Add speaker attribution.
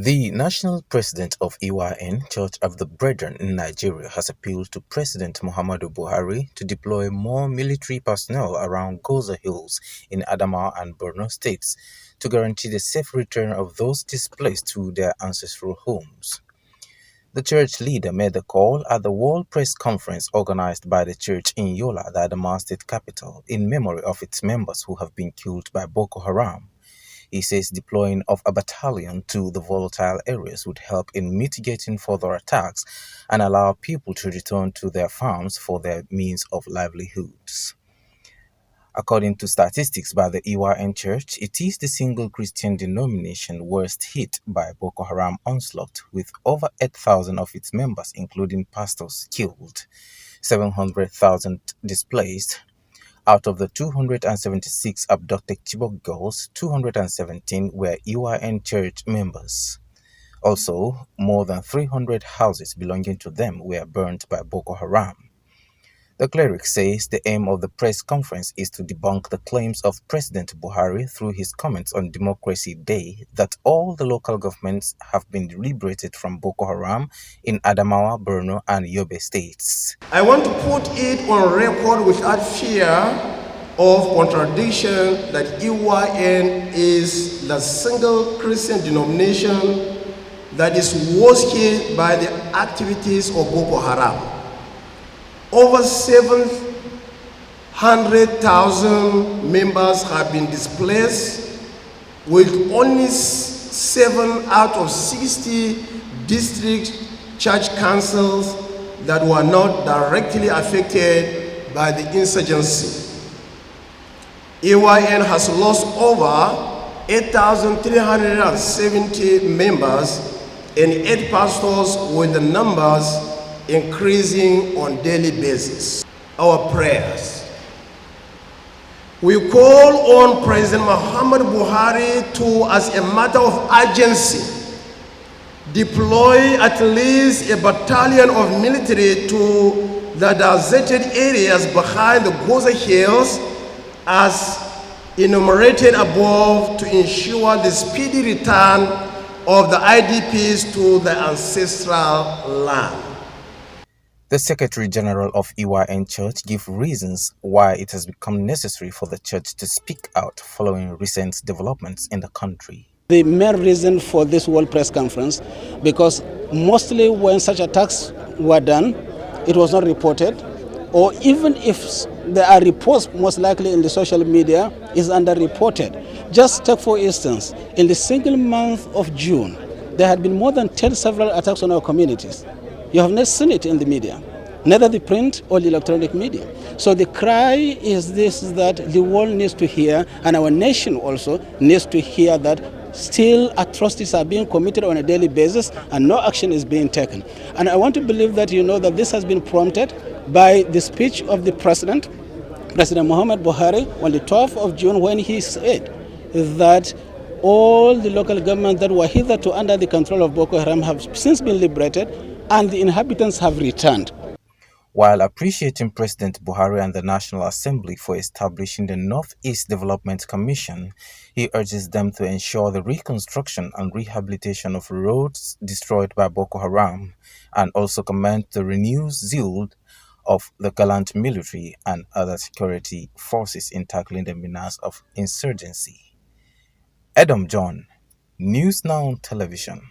Speaker 1: The national president of EYN, Church of the Brethren in Nigeria, has appealed to President Muhammadu Buhari to deploy more military personnel around Goza Hills in Adamawa and Borno states to guarantee the safe return of those displaced to their ancestral homes. The church leader made the call at the World Press Conference organized by the church in Yola, the Adamawa state capital, in memory of its members who have been killed by Boko Haram. He says deploying of a battalion to the volatile areas would help in mitigating further attacks and allow people to return to their farms for their means of livelihoods. According to statistics by the EYN Church, it is the single Christian denomination worst hit by Boko Haram onslaught, with over 8,000 of its members, including pastors, killed, 700,000 displaced. Out of the 276 abducted Chibok girls, 217 were EYN Church members. Also, more than 300 houses belonging to them were burnt by Boko Haram. The Cleric says the aim of the press conference is to debunk the claims of President Buhari through his comments on Democracy Day that all the local governments have been liberated from Boko Haram in Adamawa, Borno, and Yobe states.
Speaker 2: I want to put it on record without fear of contradiction that EYN is the single Christian denomination that is worst hit by the activities of Boko Haram. Over 700,000 members have been displaced, with only 7 out of 60 district church councils that were not directly affected by the insurgency. EYN has lost over 8,370 members and 8 pastors, with the numbers increasing on daily basis. Our prayers. We call on President Muhammadu Buhari to, as a matter of urgency, deploy at least a battalion of military to the deserted areas behind the Goza Hills as enumerated above, to ensure the speedy return of the IDPs to the ancestral land.
Speaker 1: The Secretary General of EYN Church gave reasons why it has become necessary for the church to speak out following recent developments in the country.
Speaker 3: The main reason for this World Press Conference, because mostly when such attacks were done, it was not reported, or even if there are reports, most likely in the social media, is underreported. Just take for instance, in the single month of June, there had been more than 10 several attacks on our communities. You have not seen it in the media, neither the print or the electronic media. So the cry is this, that the world needs to hear, and our nation also needs to hear, that still atrocities are being committed on a daily basis and no action is being taken. And I want to believe that that this has been prompted by the speech of the President Muhammadu Buhari on the 12th of June, when he said that all the local governments that were hitherto under the control of Boko Haram have since been liberated and the inhabitants have returned.
Speaker 1: While appreciating President Buhari and the National Assembly for establishing the Northeast Development Commission, he urges them to ensure the reconstruction and rehabilitation of roads destroyed by Boko Haram, and also commend the renewed zeal of the gallant military and other security forces in tackling the menace of insurgency. Adam John, News Now Television.